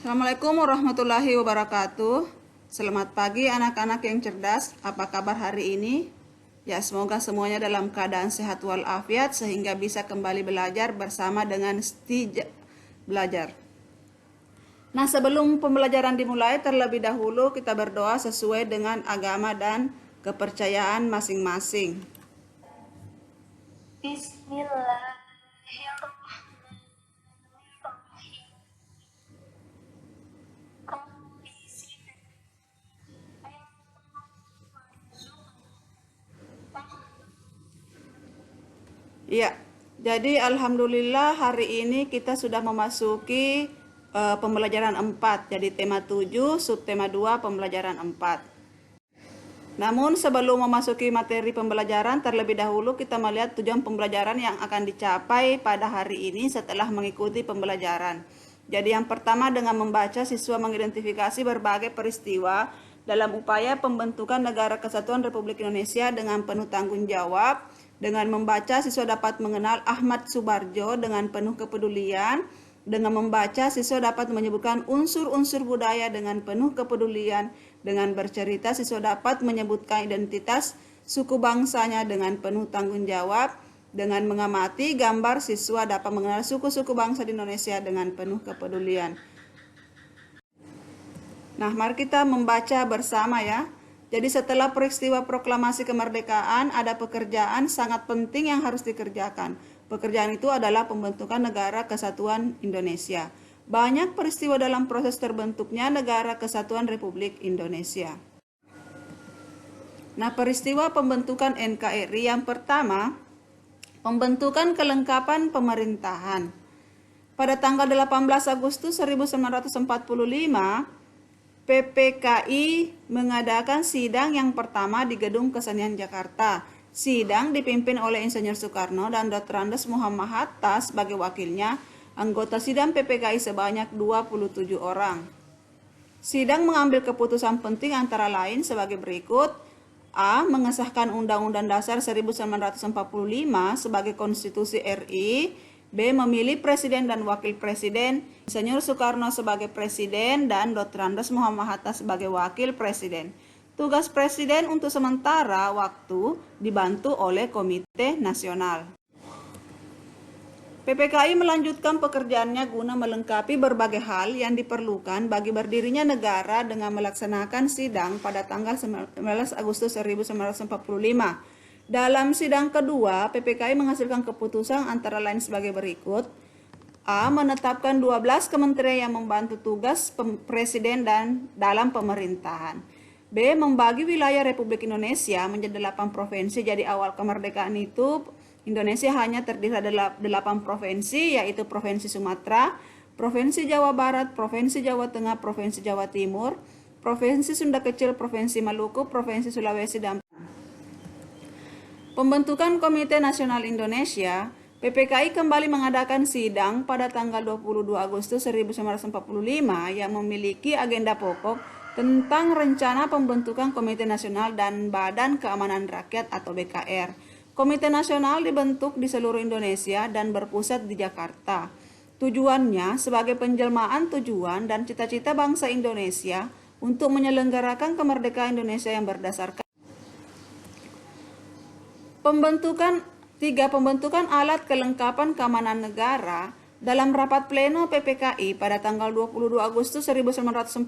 Assalamualaikum warahmatullahi wabarakatuh. Selamat pagi anak-anak yang cerdas. Apa kabar hari ini? Ya, semoga semuanya dalam keadaan sehat walafiat sehingga bisa kembali belajar bersama dengan belajar. Nah, sebelum pembelajaran dimulai, terlebih dahulu kita berdoa sesuai dengan agama dan kepercayaan masing-masing. Bismillahirrahmanirrahim. Rabbi zidni Iya, jadi alhamdulillah hari ini kita sudah memasuki pembelajaran 4. Jadi tema 7, subtema 2, pembelajaran 4. Namun sebelum memasuki materi pembelajaran, terlebih dahulu kita melihat tujuan pembelajaran yang akan dicapai pada hari ini setelah mengikuti pembelajaran. Jadi yang pertama, dengan membaca, siswa mengidentifikasi berbagai peristiwa dalam upaya pembentukan Negara Kesatuan Republik Indonesia dengan penuh tanggung jawab. Dengan membaca, siswa dapat mengenal Ahmad Subarjo dengan penuh kepedulian. Dengan membaca, siswa dapat menyebutkan unsur-unsur budaya dengan penuh kepedulian. Dengan bercerita, siswa dapat menyebutkan identitas suku bangsanya dengan penuh tanggung jawab. Dengan mengamati gambar, siswa dapat mengenal suku-suku bangsa di Indonesia dengan penuh kepedulian. Nah, mari kita membaca bersama ya. Jadi setelah peristiwa proklamasi kemerdekaan, ada pekerjaan sangat penting yang harus dikerjakan. Pekerjaan itu adalah pembentukan Negara Kesatuan Indonesia. Banyak peristiwa dalam proses terbentuknya Negara Kesatuan Republik Indonesia. Nah, peristiwa pembentukan NKRI yang pertama, pembentukan kelengkapan pemerintahan. Pada tanggal 18 Agustus 1945, PPKI mengadakan sidang yang pertama di Gedung Kesenian Jakarta. Sidang dipimpin oleh Insinyur Soekarno dan Dr. Andes Muhammad Hatta sebagai wakilnya. Anggota sidang PPKI sebanyak 27 orang. Sidang mengambil keputusan penting antara lain sebagai berikut. A. Mengesahkan Undang-Undang Dasar 1945 sebagai konstitusi RI. B. Memilih presiden dan wakil presiden, Insinyur Soekarno sebagai presiden dan Dr. Andes Muhammad Hatta sebagai wakil presiden. Tugas presiden untuk sementara waktu dibantu oleh Komite Nasional. PPKI melanjutkan pekerjaannya guna melengkapi berbagai hal yang diperlukan bagi berdirinya negara dengan melaksanakan sidang pada tanggal 19 Agustus 1945. Dalam sidang kedua, PPKI menghasilkan keputusan antara lain sebagai berikut. A. Menetapkan 12 kementerian yang membantu tugas presiden dan dalam pemerintahan. B. Membagi wilayah Republik Indonesia menjadi 8 provinsi. Jadi awal kemerdekaan itu Indonesia hanya terdiri dari 8 provinsi, yaitu Provinsi Sumatera, Provinsi Jawa Barat, Provinsi Jawa Tengah, Provinsi Jawa Timur, Provinsi Sunda Kecil, Provinsi Maluku, Provinsi Sulawesi, dan Pembentukan Komite Nasional Indonesia. PPKI kembali mengadakan sidang pada tanggal 22 Agustus 1945 yang memiliki agenda pokok tentang rencana pembentukan Komite Nasional dan Badan Keamanan Rakyat atau BKR. Komite Nasional dibentuk di seluruh Indonesia dan berpusat di Jakarta. Tujuannya sebagai penjelmaan tujuan dan cita-cita bangsa Indonesia untuk menyelenggarakan kemerdekaan Indonesia yang berdasarkan Pembentukan alat kelengkapan keamanan negara. Dalam rapat pleno PPKI pada tanggal 22 Agustus 1945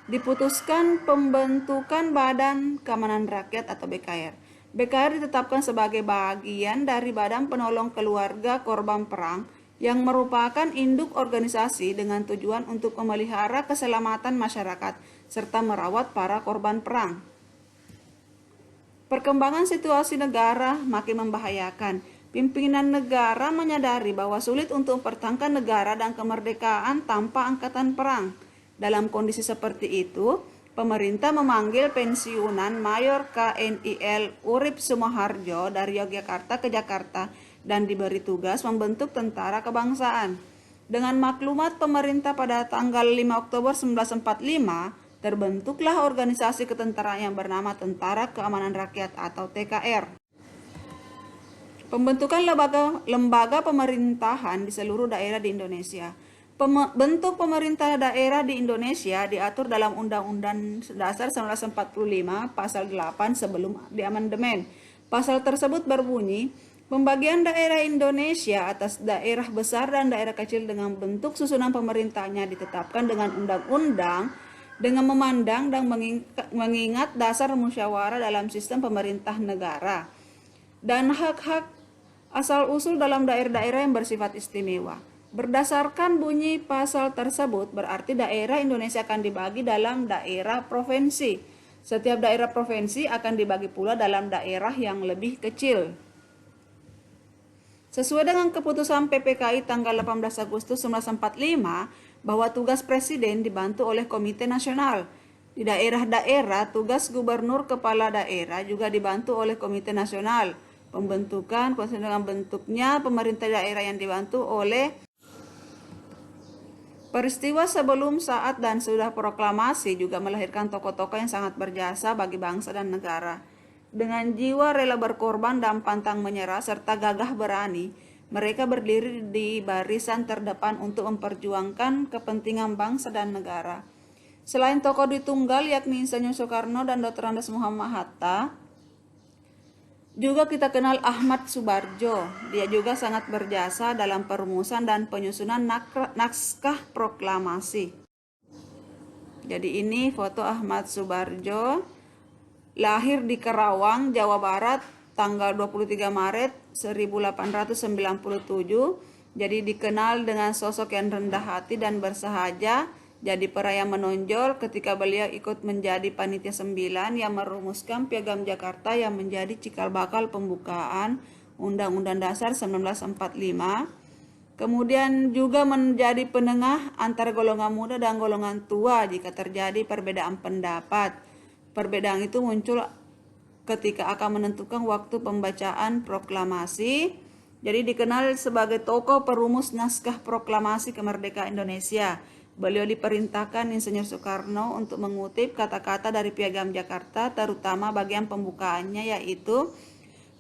diputuskan pembentukan Badan Keamanan Rakyat atau BKR. BKR ditetapkan sebagai bagian dari Badan Penolong Keluarga Korban Perang yang merupakan induk organisasi dengan tujuan untuk memelihara keselamatan masyarakat serta merawat para korban perang. Perkembangan situasi negara makin membahayakan. Pimpinan negara menyadari bahwa sulit untuk mempertahankan negara dan kemerdekaan tanpa angkatan perang. Dalam kondisi seperti itu, pemerintah memanggil pensiunan Mayor KNIL Urip Sumoharjo dari Yogyakarta ke Jakarta dan diberi tugas membentuk tentara kebangsaan. Dengan maklumat pemerintah pada tanggal 5 Oktober 1945, terbentuklah organisasi ketentaraan yang bernama Tentara Keamanan Rakyat atau TKR. Pembentukan lembaga pemerintahan di seluruh daerah di Indonesia. Bentuk pemerintah daerah di Indonesia diatur dalam Undang-Undang Dasar 1945 Pasal 8 sebelum diamandemen. Pasal tersebut berbunyi, pembagian daerah Indonesia atas daerah besar dan daerah kecil dengan bentuk susunan pemerintahnya ditetapkan dengan undang-undang dengan memandang dan mengingat dasar musyawarah dalam sistem pemerintah negara dan hak-hak asal-usul dalam daerah-daerah yang bersifat istimewa. Berdasarkan bunyi pasal tersebut, berarti daerah Indonesia akan dibagi dalam daerah provinsi. Setiap daerah provinsi akan dibagi pula dalam daerah yang lebih kecil. Sesuai dengan keputusan PPKI tanggal 18 Agustus 1945, bahwa tugas presiden dibantu oleh Komite Nasional. Di daerah-daerah, tugas gubernur kepala daerah juga dibantu oleh Komite Nasional. Pembentukan, dengan bentuknya pemerintah daerah yang dibantu oleh peristiwa sebelum, saat, dan sudah proklamasi juga melahirkan tokoh-tokoh yang sangat berjasa bagi bangsa dan negara. Dengan jiwa rela berkorban dan pantang menyerah serta gagah berani, mereka berdiri di barisan terdepan untuk memperjuangkan kepentingan bangsa dan negara. Selain tokoh ditunggal yakni Insinyur Soekarno dan Dr. Andes Muhammad Hatta, juga kita kenal Ahmad Subarjo. Dia juga sangat berjasa dalam perumusan dan penyusunan naskah proklamasi. Jadi ini foto Ahmad Subarjo, lahir di Karawang, Jawa Barat, tanggal 23 Maret 1897. Jadi dikenal dengan sosok yang rendah hati dan bersahaja. Jadi pria yang menonjol ketika beliau ikut menjadi panitia 9 yang merumuskan Piagam Jakarta yang menjadi cikal bakal pembukaan Undang-Undang Dasar 1945. Kemudian juga menjadi penengah antara golongan muda dan golongan tua jika terjadi perbedaan pendapat. Perbedaan itu muncul ketika akan menentukan waktu pembacaan proklamasi. Jadi dikenal sebagai tokoh perumus naskah proklamasi kemerdekaan Indonesia. Beliau diperintahkan Insinyur Soekarno untuk mengutip kata-kata dari Piagam Jakarta, terutama bagian pembukaannya, yaitu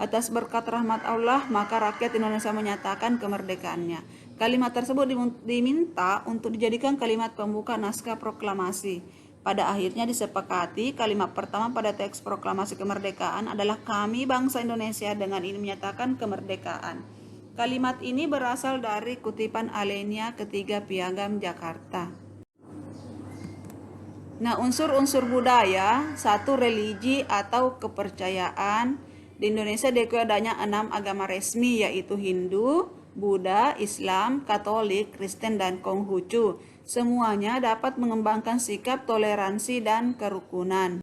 atas berkat rahmat Allah maka rakyat Indonesia menyatakan kemerdekaannya. Kalimat tersebut diminta untuk dijadikan kalimat pembuka naskah proklamasi. Pada akhirnya disepakati kalimat pertama pada teks proklamasi kemerdekaan adalah kami bangsa Indonesia dengan ini menyatakan kemerdekaan. Kalimat ini berasal dari kutipan alinea ketiga Piagam Jakarta. Nah, unsur-unsur budaya, satu religi atau kepercayaan. Di Indonesia diakui adanya 6 agama resmi, yaitu Hindu, Buddha, Islam, Katolik, Kristen, dan Konghucu. Semuanya dapat mengembangkan sikap toleransi dan kerukunan.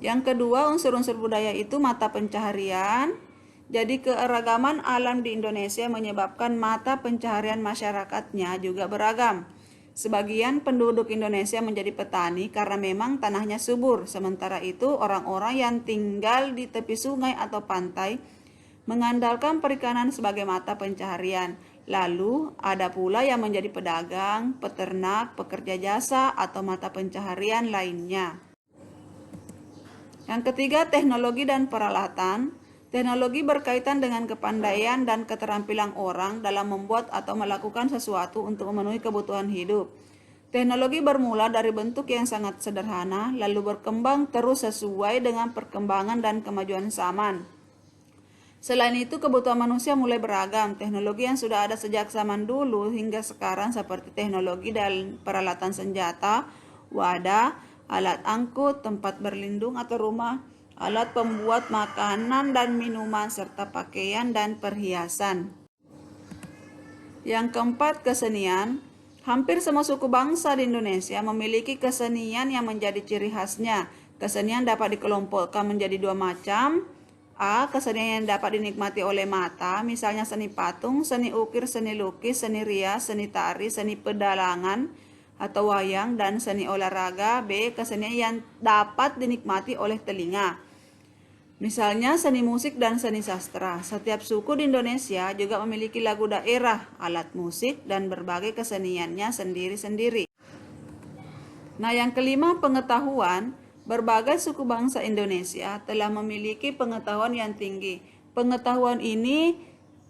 Yang kedua, unsur-unsur budaya itu mata pencaharian. Jadi keeragaman alam di Indonesia menyebabkan mata pencaharian masyarakatnya juga beragam. Sebagian penduduk Indonesia menjadi petani karena memang tanahnya subur. Sementara itu orang-orang yang tinggal di tepi sungai atau pantai mengandalkan perikanan sebagai mata pencaharian. Lalu ada pula yang menjadi pedagang, peternak, pekerja jasa, atau mata pencaharian lainnya. Yang ketiga, teknologi dan peralatan. Teknologi berkaitan dengan kepandaian dan keterampilan orang dalam membuat atau melakukan sesuatu untuk memenuhi kebutuhan hidup. Teknologi bermula dari bentuk yang sangat sederhana, lalu berkembang terus sesuai dengan perkembangan dan kemajuan zaman. Selain itu, kebutuhan manusia mulai beragam. Teknologi yang sudah ada sejak zaman dulu hingga sekarang seperti teknologi dan peralatan senjata, wadah, alat angkut, tempat berlindung atau rumah, alat pembuat makanan dan minuman, serta pakaian dan perhiasan. Yang keempat, kesenian. Hampir semua suku bangsa di Indonesia memiliki kesenian yang menjadi ciri khasnya. Kesenian dapat dikelompokkan menjadi 2 macam. A. Kesenian yang dapat dinikmati oleh mata, misalnya seni patung, seni ukir, seni lukis, seni rias, seni tari, seni pedalangan atau wayang, dan seni olahraga. B. Kesenian yang dapat dinikmati oleh telinga, misalnya seni musik dan seni sastra. Setiap suku di Indonesia juga memiliki lagu daerah, alat musik, dan berbagai keseniannya sendiri-sendiri. Nah, yang kelima, pengetahuan. Berbagai suku bangsa Indonesia telah memiliki pengetahuan yang tinggi. Pengetahuan ini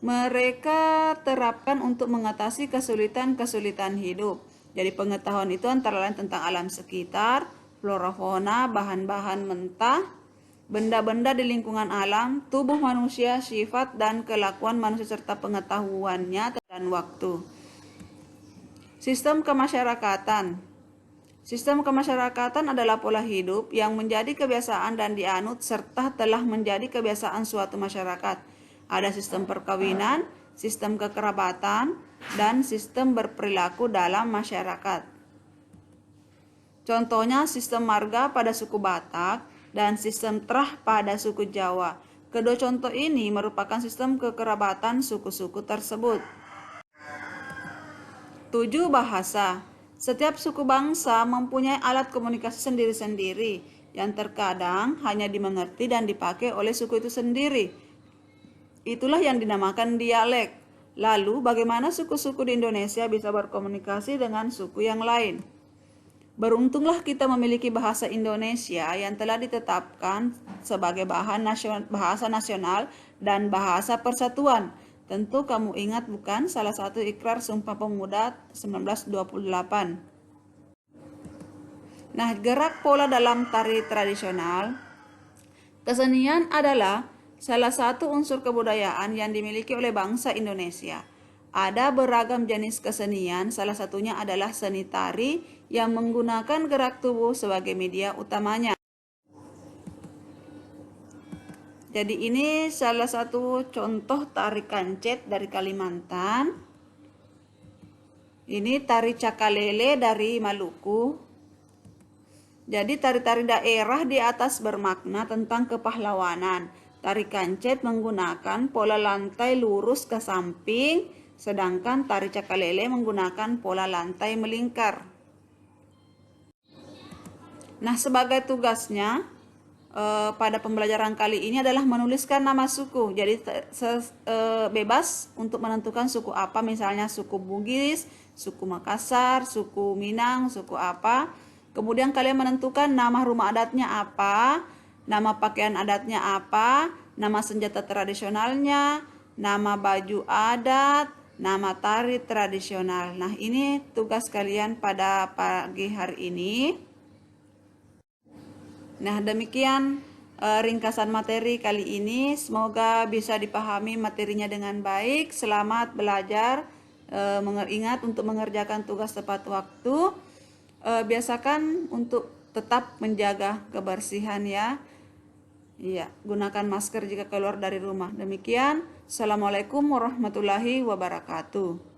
mereka terapkan untuk mengatasi kesulitan-kesulitan hidup. Jadi pengetahuan itu antara lain tentang alam sekitar, flora fauna, bahan-bahan mentah, benda-benda di lingkungan alam, tubuh manusia, sifat dan kelakuan manusia serta pengetahuannya dan waktu. Sistem kemasyarakatan. Sistem kemasyarakatan adalah pola hidup yang menjadi kebiasaan dan dianut serta telah menjadi kebiasaan suatu masyarakat. Ada sistem perkawinan, sistem kekerabatan, dan sistem berperilaku dalam masyarakat. Contohnya sistem marga pada suku Batak dan sistem terah pada suku Jawa. Kedua contoh ini merupakan sistem kekerabatan suku-suku tersebut. 7. Bahasa. Setiap suku bangsa mempunyai alat komunikasi sendiri-sendiri yang terkadang hanya dimengerti dan dipakai oleh suku itu sendiri. Itulah yang dinamakan dialek. Lalu, bagaimana suku-suku di Indonesia bisa berkomunikasi dengan suku yang lain? Beruntunglah kita memiliki bahasa Indonesia yang telah ditetapkan sebagai bahasa nasional dan bahasa persatuan. Tentu kamu ingat bukan salah satu ikrar Sumpah Pemuda 1928. Nah, gerak pola dalam tari tradisional. Kesenian adalah salah satu unsur kebudayaan yang dimiliki oleh bangsa Indonesia. Ada beragam jenis kesenian, salah satunya adalah seni tari yang menggunakan gerak tubuh sebagai media utamanya. Jadi ini salah satu contoh tari kancet dari Kalimantan. Ini tari cakalele dari Maluku. Jadi tari-tari daerah di atas bermakna tentang kepahlawanan. Tari kancet menggunakan pola lantai lurus ke samping, sedangkan tari cakalele menggunakan pola lantai melingkar. Nah, sebagai tugasnya pada pembelajaran kali ini adalah menuliskan nama suku. Jadi bebas untuk menentukan suku apa, misalnya suku Bugis, suku Makassar, suku Minang, suku apa. Kemudian kalian menentukan nama rumah adatnya apa, nama pakaian adatnya apa, nama senjata tradisionalnya, nama baju adat, nama tari tradisional. Nah, ini tugas kalian pada pagi hari ini. Nah, demikian ringkasan materi kali ini. Semoga bisa dipahami materinya dengan baik. Selamat belajar. Ingat untuk mengerjakan tugas tepat waktu. Biasakan untuk tetap menjaga kebersihan ya. Iya, gunakan masker jika keluar dari rumah. Demikian. Assalamualaikum warahmatullahi wabarakatuh.